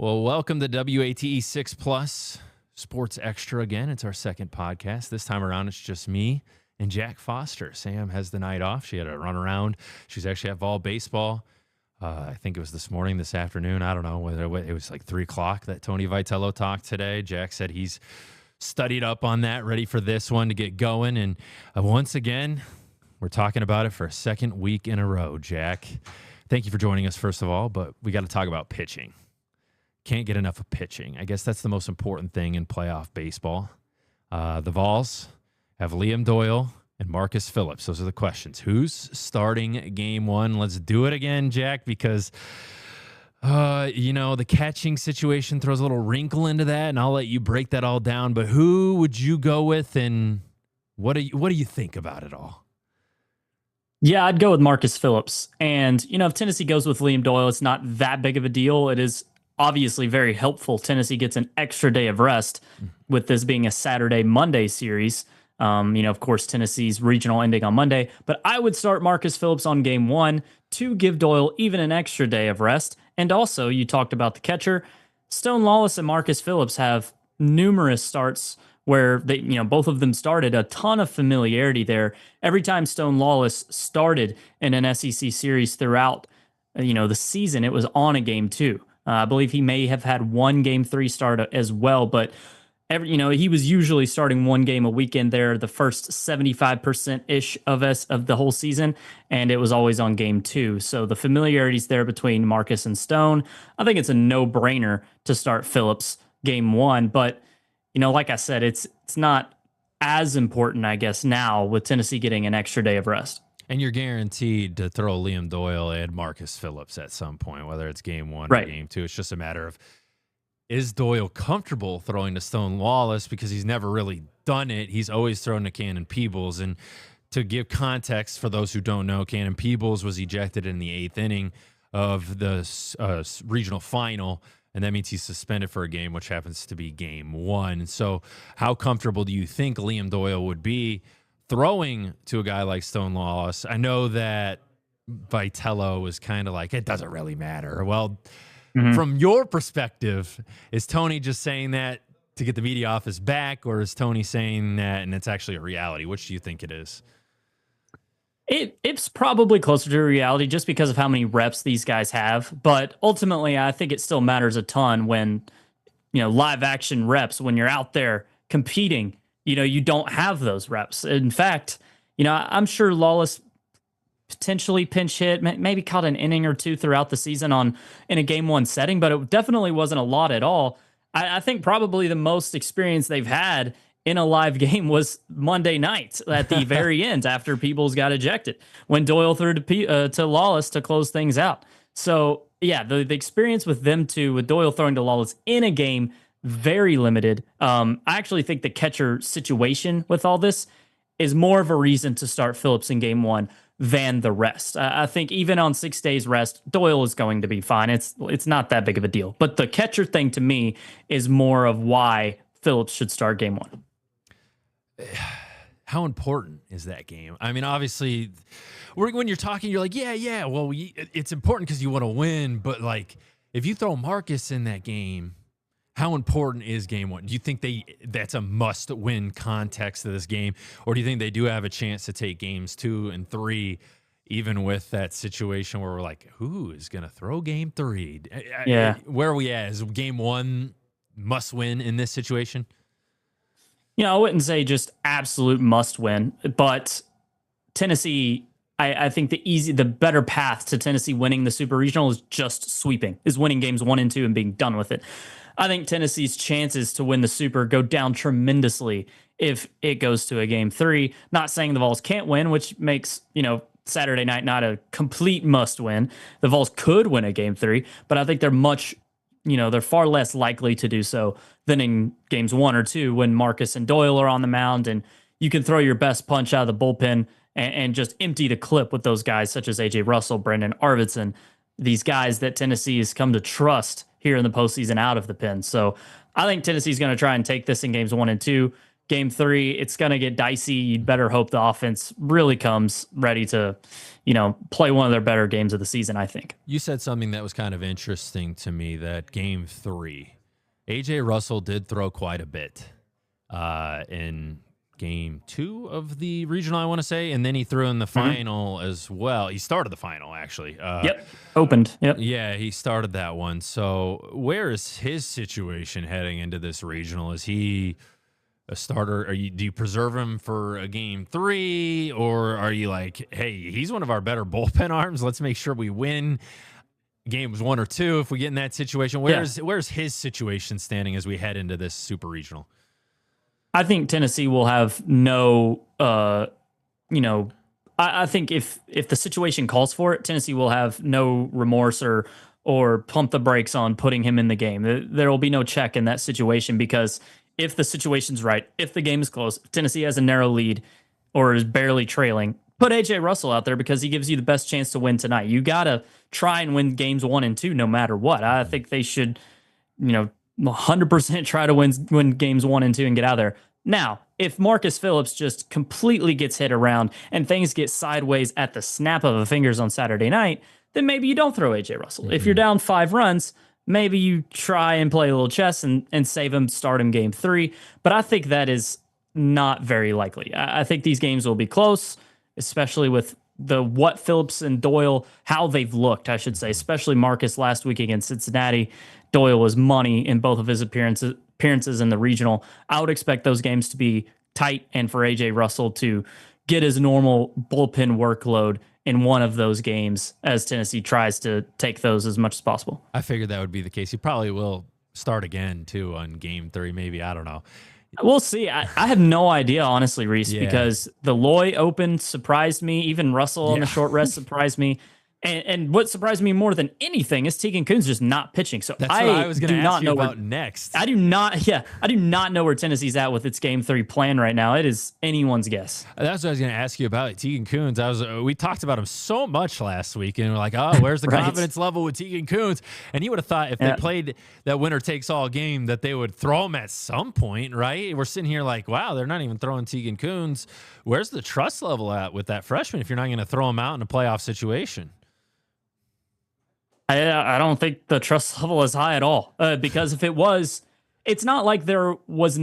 Well, welcome to WATE 6 Plus Sports Extra again. It's our second podcast. This time around, it's just me and Jack Foster. Sam has the night off. She had a run around. She's actually at Vol Baseball. I think it was this afternoon. I don't know whether it was like 3 o'clock that Tony Vitello talked today. Jack said he's studied up on that, ready for this one to get going. And once again, we're talking about it for a second week in a row, Jack. Thank you for joining us, first of all, but we got to talk about pitching. Can't get enough of pitching. I guess that's the most important thing in playoff baseball. The Vols have Liam Doyle and Marcus Phillips. Those are the questions. Who's starting game one? Let's do it again, Jack, because, the catching situation throws a little wrinkle into that, and I'll let you break that all down. But who would you go with, and what do you think about it all? Yeah, I'd go with Marcus Phillips. And, if Tennessee goes with Liam Doyle, it's not that big of a deal. It is obviously very helpful. Tennessee gets an extra day of rest with this being a Saturday-Monday series. Of course, Tennessee's regional ending on Monday. But I would start Marcus Phillips on game one to give Doyle even an extra day of rest. And also, you talked about the catcher. Stone Lawless and Marcus Phillips have numerous starts where they, both of them started, a ton of familiarity there. Every time Stone Lawless started in an SEC series throughout, the season, it was on a game two. I believe he may have had one game three start as well, but he was usually starting one game a weekend there, the first 75%-ish of the whole season, and it was always on game two. So the familiarity's there between Marcus and Stone. I think it's a no-brainer to start Phillips game one, but like I said, it's not as important, I guess, now with Tennessee getting an extra day of rest. And you're guaranteed to throw Liam Doyle and Marcus Phillips at some point, whether it's game one right. or game two. It's just a matter of, is Doyle comfortable throwing to Stone Lawless? Because he's never really done it. He's always thrown to Cannon Peebles. And to give context for those who don't know, Cannon Peebles was ejected in the 8th inning of the regional final. And that means he's suspended for a game, which happens to be game one. So how comfortable do you think Liam Doyle would be throwing to a guy like Stone Lawless? I know that Vitello was kind of like, it doesn't really matter. Well, from your perspective, is Tony just saying that to get the media off his back, or is Tony saying that and it's actually a reality? Which do you think it is? It's probably closer to reality just because of how many reps these guys have. But ultimately, I think it still matters a ton when, live action reps, when you're out there competing, you don't have those reps. In fact, I'm sure Lawless potentially pinch hit, maybe caught an inning or two throughout the season in a game one setting, but it definitely wasn't a lot at all. I think probably the most experience they've had in a live game was Monday night at the very end after Peebles got ejected, when Doyle threw to Lawless to close things out. So yeah, the experience with them two, with Doyle throwing to Lawless in a game, very limited. I actually think the catcher situation with all this is more of a reason to start Phillips in game one than the rest. I think even on 6 days rest, Doyle is going to be fine. It's not that big of a deal. But the catcher thing to me is more of why Phillips should start game one. How important is that game? I mean, obviously, when you're talking, you're like, yeah. Well, it's important because you want to win. But like, if you throw Marcus in that game, how important is game one? Do you think that's a must-win context of this game? Or do you think they do have a chance to take games 2 and 3, even with that situation where we're like, who is going to throw game 3? Yeah. Where are we at? Is game 1 must-win in this situation? I wouldn't say just absolute must-win, but Tennessee, I think the better path to Tennessee winning the Super Regional is just sweeping, is winning games 1 and 2 and being done with it. I think Tennessee's chances to win the Super go down tremendously if it goes to a game 3. Not saying the Vols can't win, which makes, Saturday night not a complete must win. The Vols could win a game 3, but I think they're far less likely to do so than in games 1 or 2 when Marcus and Doyle are on the mound and you can throw your best punch out of the bullpen and just empty the clip with those guys such as A.J. Russell, Brendan Arvidsson, these guys that Tennessee has come to trust here in the postseason out of the pen. So I think Tennessee's going to try and take this in games 1 and 2. Game 3, it's going to get dicey. You'd better hope the offense really comes ready to, play one of their better games of the season, I think. You said something that was kind of interesting to me, that Game 3, A.J. Russell did throw quite a bit in Game 2 of the regional, I want to say, and then he threw in the final as well. He started the final, actually. Opened. Yep. Yeah, he started that one. So where is his situation heading into this regional? Is he a starter? Do you preserve him for a Game 3, or are you like, hey, he's one of our better bullpen arms, let's make sure we win games 1 or 2 if we get in that situation? Where's his situation standing as we head into this super regional? I think Tennessee will have no, I think if the situation calls for it, Tennessee will have no remorse or pump the brakes on putting him in the game. There will be no check in that situation, because if the situation's right, if the game is close, if Tennessee has a narrow lead or is barely trailing, put A.J. Russell out there, because he gives you the best chance to win tonight. You got to try and win games 1 and 2 no matter what. I think they should, 100% try to win games 1 and 2 and get out of there. Now, if Marcus Phillips just completely gets hit around and things get sideways at the snap of a fingers on Saturday night, then maybe you don't throw A.J. Russell. If you're down 5 runs, maybe you try and play a little chess and save him, start him Game 3. But I think that is not very likely. I think these games will be close, especially with what Phillips and Doyle, how they've looked, I should say, especially Marcus last week against Cincinnati. Doyle was money in both of his appearances in the regional. I would expect those games to be tight, and for A.J. Russell to get his normal bullpen workload in one of those games as Tennessee tries to take those as much as possible. I figured that would be the case. He probably will start again, too, on Game 3, maybe. I don't know. We'll see. I have no idea, honestly, Reece, because the Loy Open surprised me. Even Russell on the short rest surprised me. And what surprised me more than anything is Tegan Kuhn's just not pitching. So that's what I was going to ask you about next. I do not know where Tennessee's at with its Game 3 plan right now. It is anyone's guess. That's what I was going to ask you about. Tegan Kuhn's. We talked about him so much last week, and we're like, oh, where's the confidence level with Tegan Kuhn's? And you would have thought if they played that winner takes all game that they would throw him at some point, right? We're sitting here like, wow, they're not even throwing Tegan Kuhn's. Where's the trust level at with that freshman if you're not going to throw him out in a playoff situation? I don't think the trust level is high at all, because if it was, it's not like it's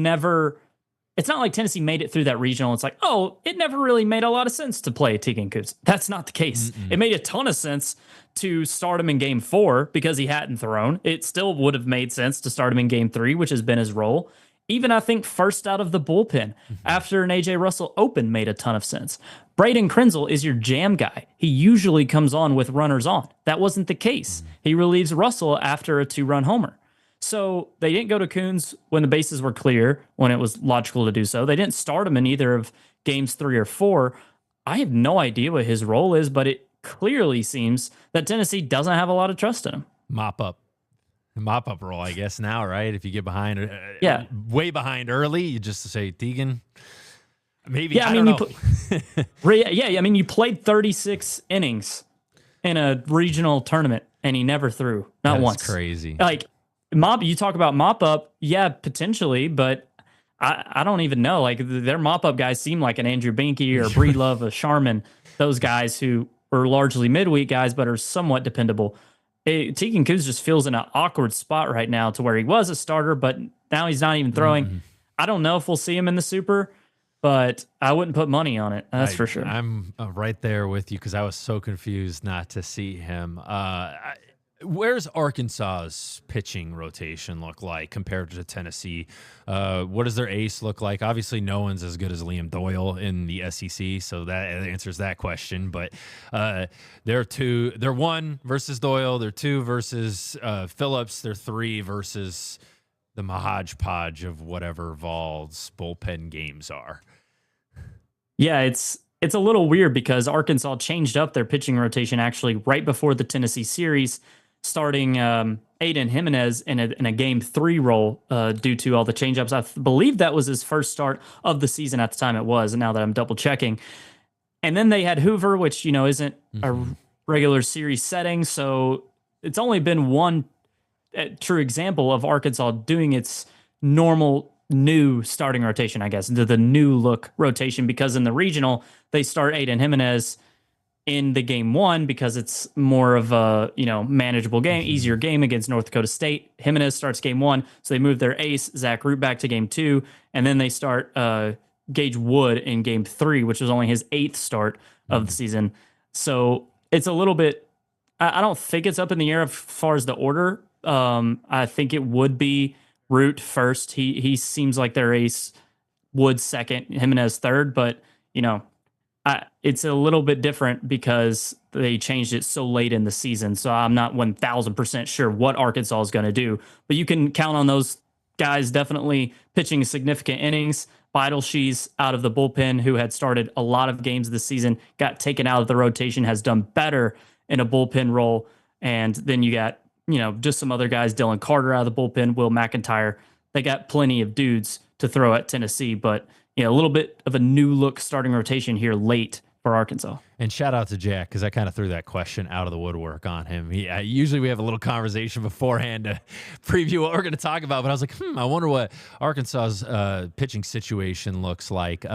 not like Tennessee made it through that regional. It's like, oh, it never really made a lot of sense to play Tegan Kuhn's. That's not the case. It made a ton of sense to start him in Game 4 because he hadn't thrown. It still would have made sense to start him in Game 3, which has been his role. Even, I think, first out of the bullpen after an A.J. Russell Open made a ton of sense. Braden Krenzel is your jam guy. He usually comes on with runners on. That wasn't the case. He relieves Russell after a 2-run homer. So they didn't go to Kuhn's when the bases were clear, when it was logical to do so. They didn't start him in either of Games 3 or 4. I have no idea what his role is, but it clearly seems that Tennessee doesn't have a lot of trust in him. Mop up role, I guess, now, right? If you get behind, way behind early, you just say Tegan. Maybe, I don't know. You played 36 innings in a regional tournament, and he never threw, not once. That's crazy. Like, you talk about mop up, potentially, but I don't even know. Like, their mop up guys seem like an Andrew Binky or Breedlove, a Sharman, those guys who are largely midweek guys, but are somewhat dependable. Tegan Kuhn's just feels in an awkward spot right now to where he was a starter, but now he's not even throwing. I don't know if we'll see him in the Super, but I wouldn't put money on it. That's for sure. I'm right there with you because I was so confused not to see him. Where's Arkansas's pitching rotation look like compared to Tennessee? What does their ace look like? Obviously, no one's as good as Liam Doyle in the SEC, so that answers that question. But they're 1 versus Doyle, they're 2 versus Phillips, they're 3 versus the hodgepodge of whatever Vol's bullpen games are. Yeah, it's a little weird because Arkansas changed up their pitching rotation actually right before the Tennessee series, starting Aiden Jimenez in a Game 3 role due to all the changeups. I believe that was his first start of the season at the time it was, and now that I'm double checking. And then they had Hoover, which, isn't a regular series setting, so it's only been one true example of Arkansas doing its normal new starting rotation, I guess, the new look rotation, because in the regional, they start Aiden Jimenez in the game one because it's more of a manageable game, easier game against North Dakota State. Jimenez starts game one, so they move their ace Zach Root back to game two, and then they start Gage Wood in game three, which was only his 8th start of the season. So it's a little bit. I don't think it's up in the air as far as the order. I think it would be Root first. He seems like their ace. Wood second, Jimenez third, but it's a little bit different because they changed it so late in the season. So I'm not 1,000% sure what Arkansas is going to do, but you can count on those guys definitely pitching significant innings. She's out of the bullpen, who had started a lot of games this season, got taken out of the rotation, has done better in a bullpen role. And then you got, just some other guys, Dylan Carter out of the bullpen, Will McIntyre. They got plenty of dudes to throw at Tennessee, but a little bit of a new look starting rotation here late for Arkansas. And shout out to Jack, because I kind of threw that question out of the woodwork on him. Usually we have a little conversation beforehand to preview what we're going to talk about, but I was like, I wonder what Arkansas's pitching situation looks like.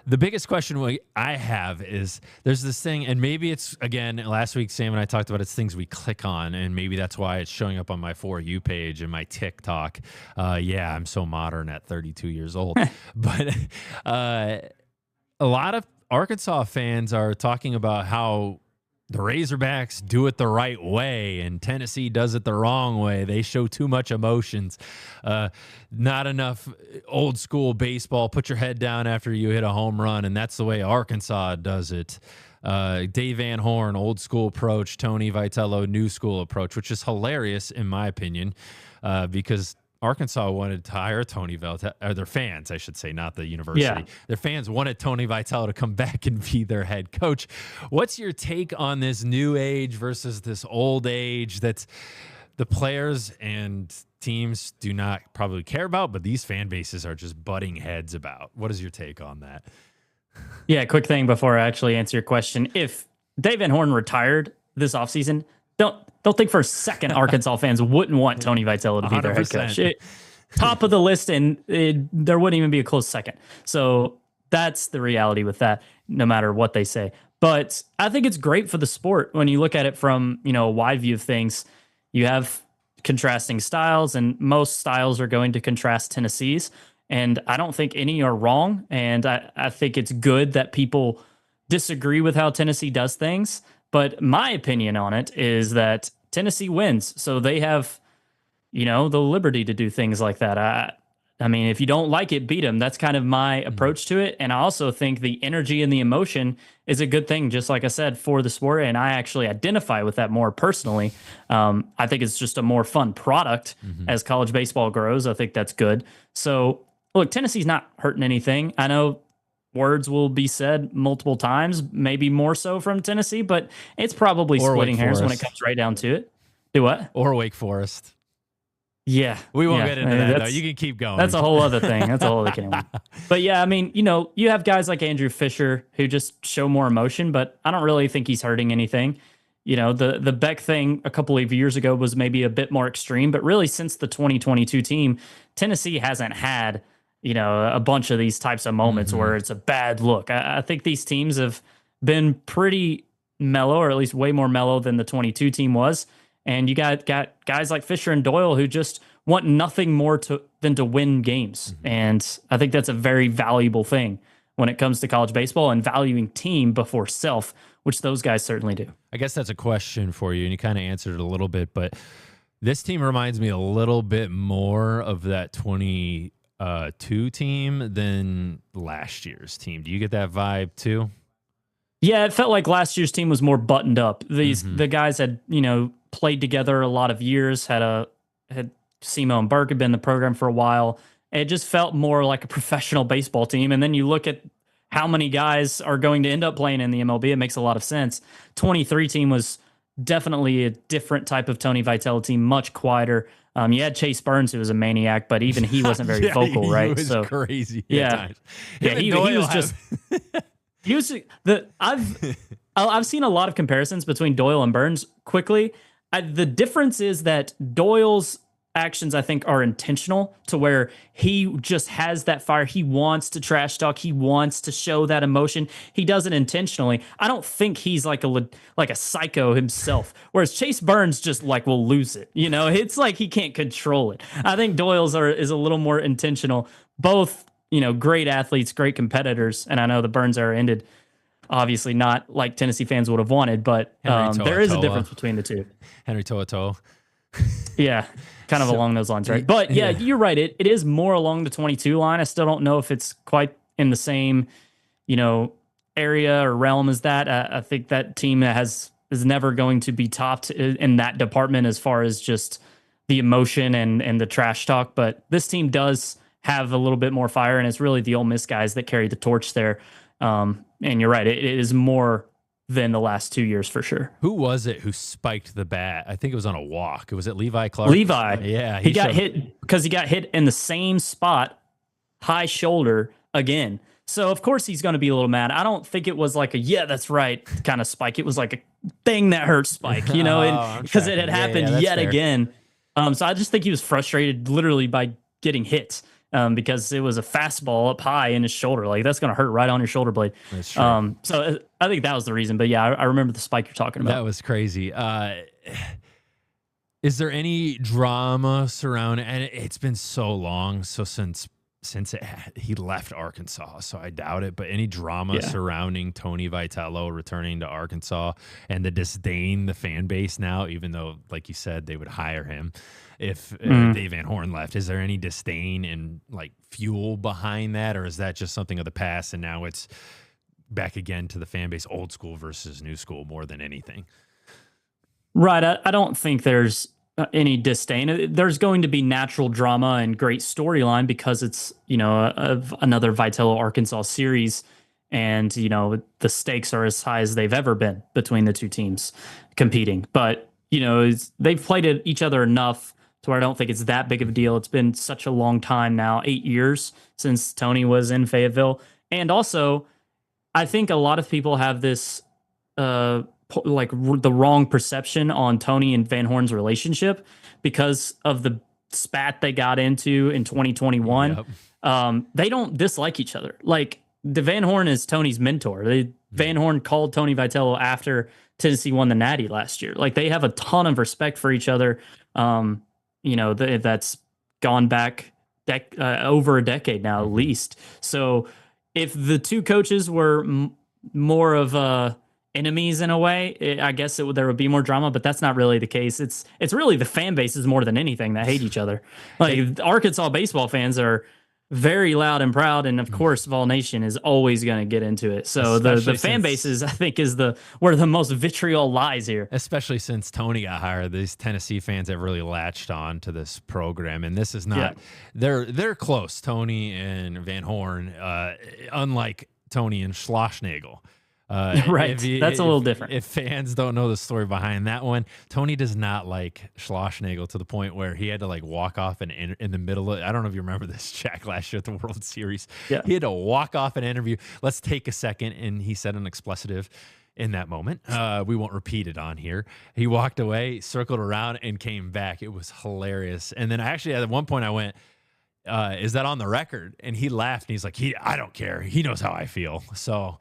The biggest question I have is there's this thing, and maybe it's, again, last week Sam and I talked about it's things we click on, and maybe that's why it's showing up on my For You page and my TikTok. Yeah, I'm so modern at 32 years old. But a lot of Arkansas fans are talking about how the Razorbacks do it the right way and Tennessee does it the wrong way. They show too much emotions, not enough old school baseball. Put your head down after you hit a home run, and that's the way Arkansas does it. Dave Van Horn, old school approach. Tony Vitello, new school approach, which is hilarious in my opinion, because Arkansas wanted to hire Tony Vitello, or their fans, I should say, not the university. Yeah. Their fans wanted Tony Vitello to come back and be their head coach. What's your take on this new age versus this old age that the players and teams do not probably care about, but these fan bases are just butting heads about? What is your take on that? Yeah, quick thing before I actually answer your question. If Dave Van Horn retired this offseason, don't think for a second Arkansas fans wouldn't want Tony Vitello to be 100%. Their head coach. Top of the list, and there wouldn't even be a close second. So that's the reality with that, no matter what they say. But I think it's great for the sport when you look at it from a wide view of things. You have contrasting styles, and most styles are going to contrast Tennessee's. And I don't think any are wrong. And I think it's good that people disagree with how Tennessee does things. But my opinion on it is that Tennessee wins. So they have, the liberty to do things like that. I mean, if you don't like it, beat them. That's kind of my approach to it. And I also think the energy and the emotion is a good thing, just like I said, for the sport. And I actually identify with that more personally. I think it's just a more fun product as college baseball grows. I think that's good. So, look, Tennessee's not hurting anything. I know words will be said multiple times, maybe more so from Tennessee, but it's probably splitting hairs when it comes right down to it. Do what? Or Wake Forest. Yeah. We won't get into that, though. You can keep going. That's a whole other thing. That's a whole other can. But yeah, I mean, you have guys like Andrew Fisher who just show more emotion, but I don't really think he's hurting anything. The Beck thing a couple of years ago was maybe a bit more extreme, but really since the 2022 team, Tennessee hasn't had a bunch of these types of moments where it's a bad look. I think these teams have been pretty mellow, or at least way more mellow than the 22 team was. And you got guys like Fisher and Doyle who just want nothing more than to win games. And I think that's a very valuable thing when it comes to college baseball, and valuing team before self, which those guys certainly do. I guess that's a question for you, and you kind of answered it a little bit, but this team reminds me a little bit more of that 22 team than last year's team. Do you get that vibe too? Yeah, it felt like last year's team was more buttoned up. The guys had, played together a lot of years, had Simo and Burke had been in the program for a while. It just felt more like a professional baseball team. And then you look at how many guys are going to end up playing in the MLB. It makes a lot of sense. 23 team was definitely a different type of Tony Vitello team, much quieter. You had Chase Burns, who was a maniac, but even he wasn't very vocal, right? He was crazy. Yeah, he was just. He was I've seen a lot of comparisons between Doyle and Burns quickly. The difference is that Doyle's actions I think are intentional to where he just has that fire. He wants to trash talk. He wants to show that emotion. He does it intentionally. I don't think he's like a psycho himself. Whereas Chase Burns just like will lose it. You know, it's like he can't control it. I think is a little more intentional. Both, you know, great athletes, great competitors, and I know the Burns era ended obviously not like Tennessee fans would have wanted, but there is a difference between the two. Henry To'oTo'o. Yeah, kind of along those lines, right? But yeah, you're right. It is more along the 22 line. I still don't know if it's quite in the same, you know, area or realm as that. I think that team is never going to be topped in that department as far as just the emotion and the trash talk. But this team does have a little bit more fire, and it's really the Ole Miss guys that carry the torch there. And you're right, it is more than the last 2 years for sure. Who was it who spiked the bat? I think it was on a walk. Was it Levi Clark? Levi. Yeah. He got hit because he got hit in the same spot, high shoulder again. So, of course, he's going to be a little mad. I don't think it was like a, yeah, that's right kind of spike. It was like a thing that hurt spike, you know, because it had happened yet again. So I just think he was frustrated literally by getting hit. Because it was a fastball up high in his shoulder. Like, that's going to hurt right on your shoulder blade. That's true. So I think that was the reason. But yeah, I remember the spike you're talking about. That was crazy. Is there any drama surrounding, and it's been so long, so since he left Arkansas, so I doubt it, but any drama surrounding Tony Vitello returning to Arkansas and the disdain, the fan base now, even though, like you said, they would hire him if Dave Van Horn left, is there any disdain and like fuel behind that, or is that just something of the past and now it's back again to the fan base, old school versus new school more than anything? Right. I don't think there's any disdain. There's going to be natural drama and great storyline because it's, you know, another Vitello Arkansas series. And, you know, the stakes are as high as they've ever been between the two teams competing. But, you know, they've played each other enough to where I don't think it's that big of a deal. It's been such a long time now, 8 years since Tony was in Fayetteville. And also, I think a lot of people have this like the wrong perception on Tony and Van Horn's relationship because of the spat they got into in 2021. Yep. They don't dislike each other. Like, the Van Horn is Tony's mentor. Van Horn called Tony Vitello after Tennessee won the Natty last year. Like, they have a ton of respect for each other. You know, that's gone back over a decade now, at least. So if the two coaches were more of enemies in a way, I guess there would be more drama, but that's not really the case. It's really the fan bases more than anything that hate each other. Like, Arkansas baseball fans are very loud and proud, and of course Vol Nation is always going to get into it. So the fan bases, I think, is where the most vitriol lies here. Especially since Tony got hired, these Tennessee fans have really latched on to this program, and this is not they're close, Tony and Van Horn, unlike Tony and Schlossnagel. Right. That's a little different. If fans don't know the story behind that one, Tony does not like Schlossnagel to the point where he had to like walk off in the middle of, I don't know if you remember this, Jack, last year at the World Series. Yeah. He had to walk off an interview. Let's take a second. And he said an expletive in that moment. We won't repeat it on here. He walked away, circled around, and came back. It was hilarious. And then actually at one point I went, is that on the record? And he laughed and he's like, I don't care. He knows how I feel. So...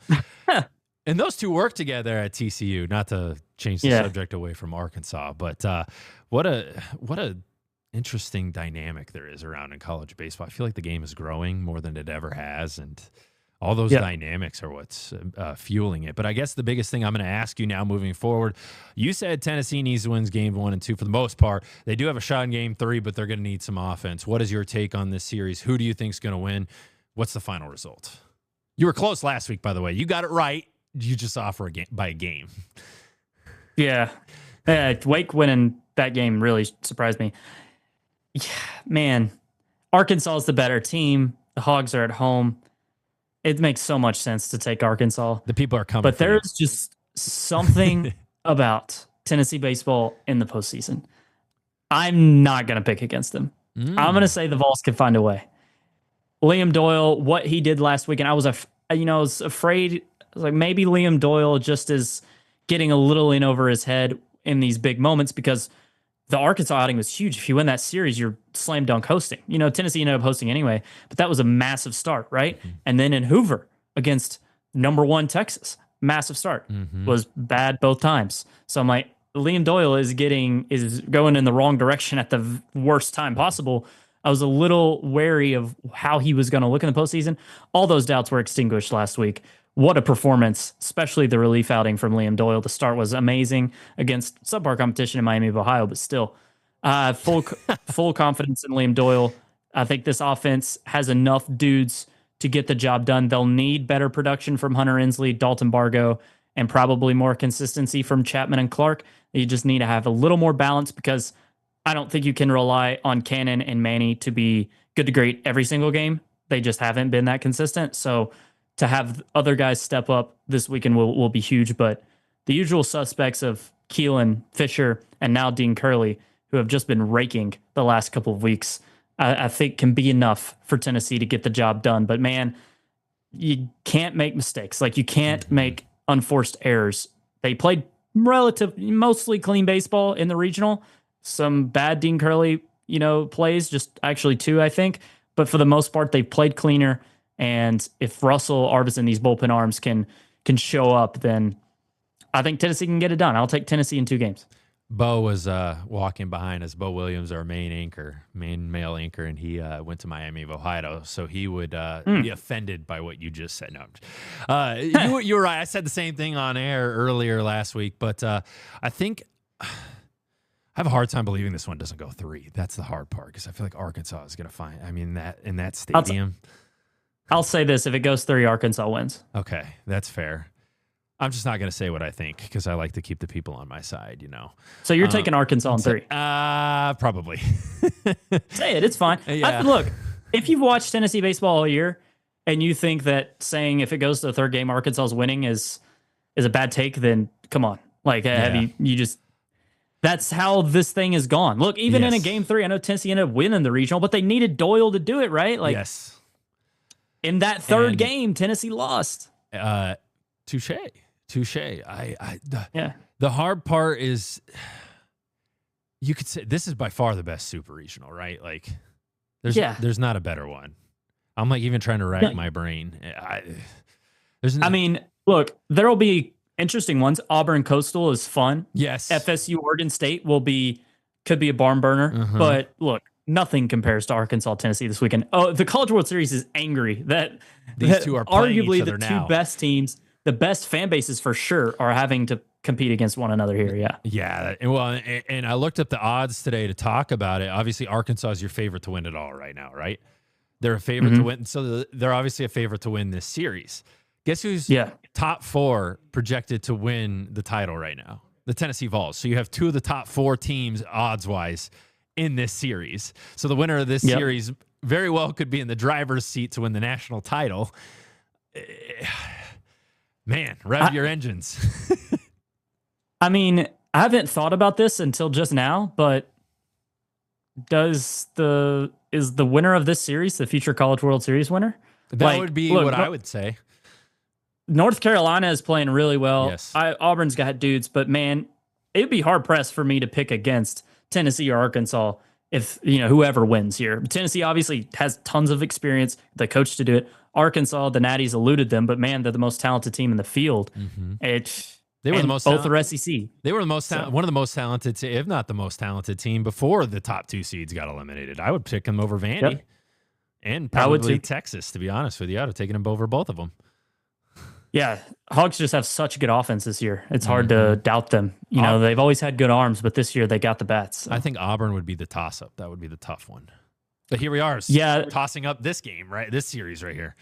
And those two work together at TCU, not to change the subject away from Arkansas, but what a interesting dynamic there is around in college baseball. I feel like the game is growing more than it ever has, and all those dynamics are what's fueling it. But I guess the biggest thing I'm going to ask you now moving forward, you said Tennessee needs to win game 1 and 2 for the most part. They do have a shot in game 3, but they're going to need some offense. What is your take on this series? Who do you think is going to win? What's the final result? You were close last week, by the way. You got it right. You just offer a game by a game. Yeah. Wake winning that game really surprised me. Yeah, man, Arkansas is the better team. The Hogs are at home. It makes so much sense to take Arkansas. The people are coming. But there's just something about Tennessee baseball in the postseason. I'm not going to pick against them. I'm going to say the Vols can find a way. Liam Doyle, what he did last weekend, I was afraid. Like, maybe Liam Doyle just is getting a little in over his head in these big moments because the Arkansas outing was huge. If you win that series, you're slam dunk hosting. Tennessee ended up hosting anyway, but that was a massive start, right? Mm-hmm. And then in Hoover against number one Texas, massive start. Was bad both times. So I'm like, Liam Doyle is going in the wrong direction at the worst time possible. I was a little wary of how he was going to look in the postseason. All those doubts were extinguished last week. What a performance, especially the relief outing from Liam Doyle. The start was amazing against subpar competition in Miami of Ohio, but still, full confidence in Liam Doyle. I think this offense has enough dudes to get the job done. They'll need better production from Hunter Inslee, Dalton Bargo, and probably more consistency from Chapman and Clark. You just need to have a little more balance because I don't think you can rely on Cannon and Manny to be good to great every single game. They just haven't been that consistent. So to have other guys step up this weekend will be huge. But the usual suspects of Keelan, Fisher, and now Dean Curley, who have just been raking the last couple of weeks, I think can be enough for Tennessee to get the job done. But man, you can't make mistakes. Like you can't make unforced errors. They played mostly clean baseball in the regional. Some bad Dean Curley, plays, just actually two, I think. But for the most part, they played cleaner. And if Russell, Arvis, and these bullpen arms can show up, then I think Tennessee can get it done. I'll take Tennessee in 2 games. Bo was walking behind us. Bo Williams, our main male anchor, and he went to Miami of Ohio, so he would be offended by what you just said. No, you were right. I said the same thing on air earlier last week, but I think I have a hard time believing this one doesn't go 3. That's the hard part because I feel like Arkansas is going to find. I mean, that in that stadium. I'll say this: if it goes 3, Arkansas wins. Okay, that's fair. I'm just not going to say what I think because I like to keep the people on my side, So you're taking Arkansas in 3? Probably. Say it. It's fine. Yeah. Look, if you've watched Tennessee baseball all year and you think that saying if it goes to the 3rd game, Arkansas is winning is a bad take, then come on. Like, have you just... That's how this thing has gone. Look, even in a game 3, I know Tennessee ended up winning the regional, but they needed Doyle to do it, right? Like, yes. In that 3rd game, Tennessee lost. Touche. The hard part is you could say this is by far the best super regional, right? Like there's not a better one. I'm like even trying to rack my brain. Look, there'll be interesting ones. Auburn Coastal is fun. Yes. FSU Oregon State could be a barn burner, but look, nothing compares to Arkansas Tennessee this weekend. Oh, the College World Series is angry that these two are playing arguably each other the now. 2 best teams. The best fan bases for sure are having to compete against one another here. Yeah. Yeah. Well, and I looked up the odds today to talk about it. Obviously, Arkansas is your favorite to win it all right now, right? They're a favorite to win. So they're obviously a favorite to win this series. Guess who's top 4 projected to win the title right now? The Tennessee Vols. So you have 2 of the top 4 teams odds-wise in this series. So the winner of this series very well could be in the driver's seat to win the national title. Man, rev your engines. I haven't thought about this until just now, but is the winner of this series the future College World Series winner? That would be what I would say. North Carolina is playing really well. Yes. Auburn's got dudes, but man, it'd be hard pressed for me to pick against Tennessee or Arkansas if whoever wins here. Tennessee obviously has tons of experience, the coach to do it. Arkansas, the Natties eluded them, but man, they're the most talented team in the field. They were the most both are SEC. They were one of the most talented, if not the most talented team before the top 2 seeds got eliminated. I would pick them over Vandy and probably Texas. To be honest with you, I'd have taken them over both of them. Yeah, Hogs just have such good offense this year. It's hard to doubt them. They've always had good arms, but this year they got the bats. So. I think Auburn would be the toss-up. That would be the tough one. But here we are, tossing up this game, right? This series right here.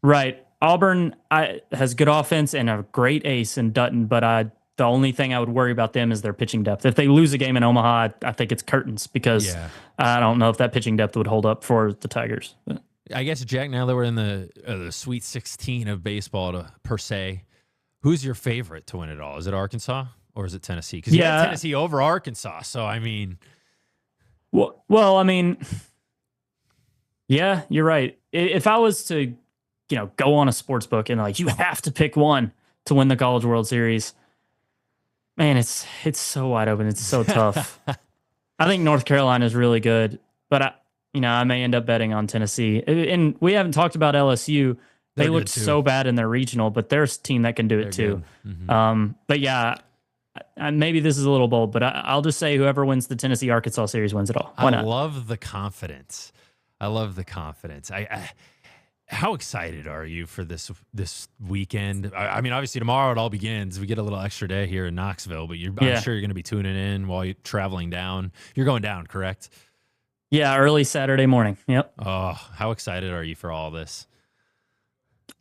Right. Auburn has good offense and a great ace in Dutton, but the only thing I would worry about them is their pitching depth. If they lose a game in Omaha, I think it's curtains because I don't know if that pitching depth would hold up for the Tigers. But. I guess, Jack, now that we're in the Sweet 16 of baseball per se, who's your favorite to win it all? Is it Arkansas or is it Tennessee? Because you got Tennessee over Arkansas, so I mean... Yeah, you're right. If I was to, go on a sports book and you have to pick one to win the College World Series, man, it's so wide open. It's so tough. I think North Carolina is really good, but I may end up betting on Tennessee. And we haven't talked about LSU. They They're looked good too. so bad in their regional, but there's a team that can do They're it too. good. But yeah, maybe this is a little bold, but I'll just say whoever wins the Tennessee Arkansas series wins it all. Why I not? love the confidence. I love the confidence. How excited are you for this weekend? I mean, obviously tomorrow it all begins. We get a little extra day here in Knoxville, but I'm sure you're going to be tuning in while you're traveling down. You're going down, correct? Yeah, early Saturday morning. Yep. Oh, how excited are you for all this?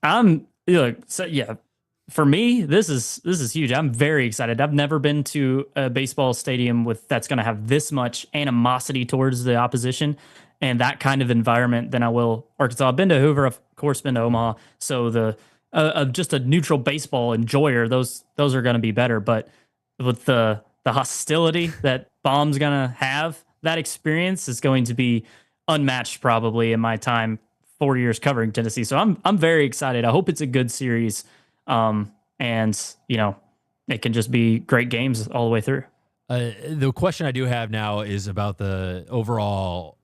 Yeah. For me, this is huge. I'm very excited. I've never been to a baseball stadium that's going to have this much animosity towards the opposition and that kind of environment than I will Arkansas. I've been to Hoover, of course, been to Omaha. So the just a neutral baseball enjoyer, those are going to be better. But with the hostility that Bomb's going to have, that experience is going to be unmatched probably in my time 4 years covering Tennessee. So I'm very excited. I hope it's a good series. And it can just be great games all the way through. The question I do have now is about the overall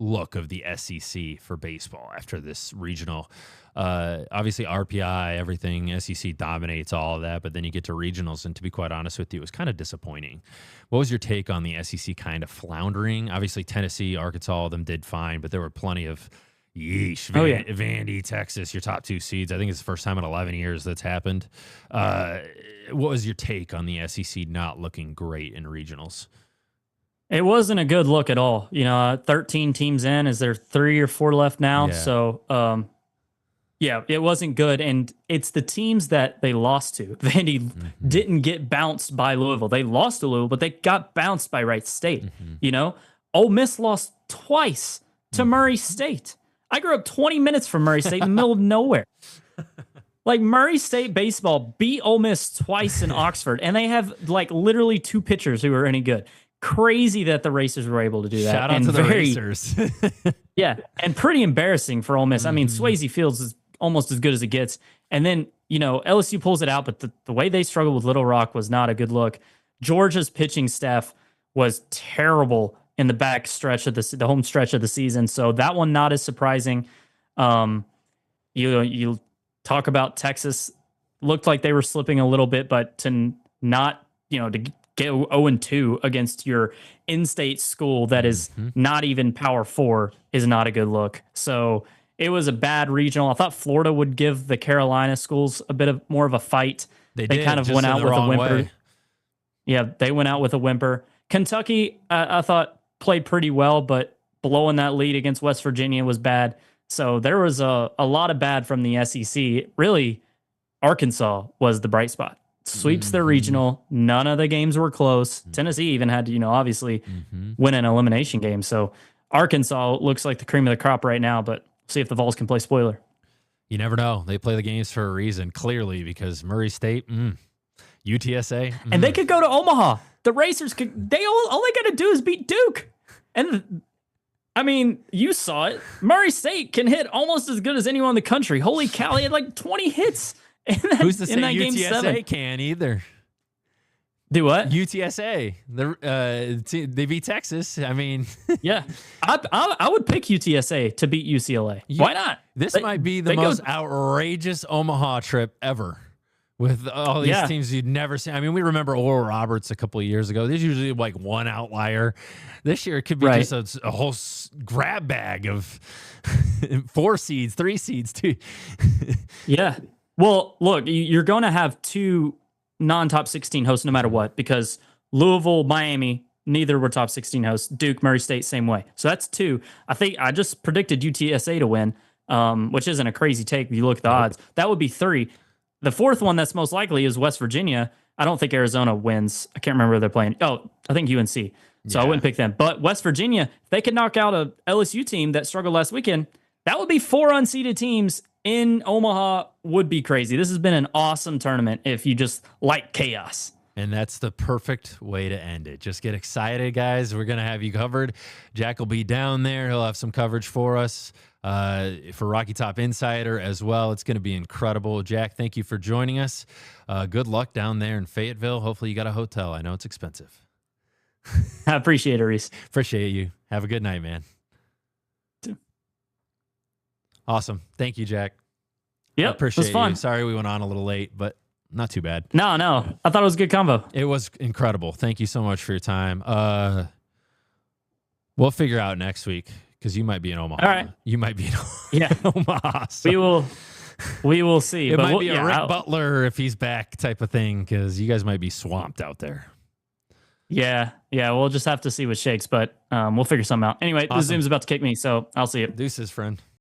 look of the SEC for baseball after this regional. Obviously RPI, everything, SEC dominates all of that, but then you get to regionals, and to be quite honest with you, it was kind of disappointing. What was your take on the SEC kind of floundering? Obviously Tennessee, Arkansas, all of them did fine, but there were plenty of Vandy, Texas, your top two seeds. I think it's the first time in 11 years that's happened. What was your take on the SEC not looking great in regionals? It wasn't a good look at all. 13 teams in. Is there 3 or 4 left now? Yeah. So, it wasn't good. And it's the teams that they lost to. Vandy didn't get bounced by Louisville. They lost to Louisville, but they got bounced by Wright State. Ole Miss lost twice to Murray State. I grew up 20 minutes from Murray State in the middle of nowhere. Like, Murray State baseball beat Ole Miss twice in Oxford, and they have literally 2 pitchers who are any good. Crazy that the Racers were able to do that. Shout out to the Racers. Yeah, and pretty embarrassing for Ole Miss. I mean, Swayze Fields is almost as good as it gets. And then, LSU pulls it out, but the way they struggled with Little Rock was not a good look. Georgia's pitching staff was terrible in the back stretch of the home stretch of the season. So that one not as surprising. You talk about Texas, looked like they were slipping a little bit, but to not, to get 0-2 against your in-state school that is not even Power 4 is not a good look. So it was a bad regional. I thought Florida would give the Carolina schools a bit of more of a fight. They kind of went out with a whimper. Yeah, they went out with a whimper. Kentucky, I thought, played pretty well, but blowing that lead against West Virginia was bad. So there was a lot of bad from the SEC. Really, Arkansas was the bright spot. Sweeps their regional. None of the games were close. Tennessee even had to, obviously win an elimination game. So Arkansas looks like the cream of the crop right now, but see if the Vols can play spoiler. You never know. They play the games for a reason, clearly, because Murray State, UTSA. And they could go to Omaha. The Racers all they got to do is beat Duke. And I mean, you saw it. Murray State can hit almost as good as anyone in the country. Holy cow, he had 20 hits. Who's to say that game UTSA 7? Can either? Do what? UTSA. They beat Texas. I mean, yeah, I would pick UTSA to beat UCLA. Why not? This might be the most outrageous Omaha trip ever. With all these teams you'd never see. I mean, we remember Oral Roberts a couple of years ago. There's usually one outlier. This year it could be just a whole grab bag of 4 seeds, 3 seeds, too. Yeah. Well, look, you're going to have 2 non-top 16 hosts no matter what, because Louisville, Miami, neither were top 16 hosts. Duke, Murray State, same way. So that's 2. I think I just predicted UTSA to win, which isn't a crazy take if you look at the odds. That would be 3. The 4th one that's most likely is West Virginia. I don't think Arizona wins. I can't remember who they're playing. Oh, I think UNC. So I wouldn't pick them. But West Virginia, if they could knock out a LSU team that struggled last weekend, that would be 4 unseeded teams in Omaha. Would be crazy. This has been an awesome tournament if you just like chaos. And that's the perfect way to end it. Just get excited, guys. We're going to have you covered. Jack will be down there. He'll have some coverage for us. For Rocky Top Insider as well. It's going to be incredible. Jack, thank you for joining us. Good luck down there in Fayetteville. Hopefully you got a hotel. I know it's expensive. I appreciate it, Reece. Appreciate you. Have a good night, man. Awesome. Thank you, Jack. I Yep, it appreciate was fun. you. Sorry we went on a little late, but not too bad. No, I thought it was a good combo. It was incredible. Thank you so much for your time. We'll figure out next week because you might be in Omaha. All right. You might be in Yeah, Omaha. So we will see. it but might we'll, be a yeah, Rick Butler if he's back type of thing because you guys might be swamped out there. Yeah, we'll just have to see what shakes, but we'll figure something out. Anyway, the Awesome. Zoom's about to kick me, so I'll see you. Deuces, friend.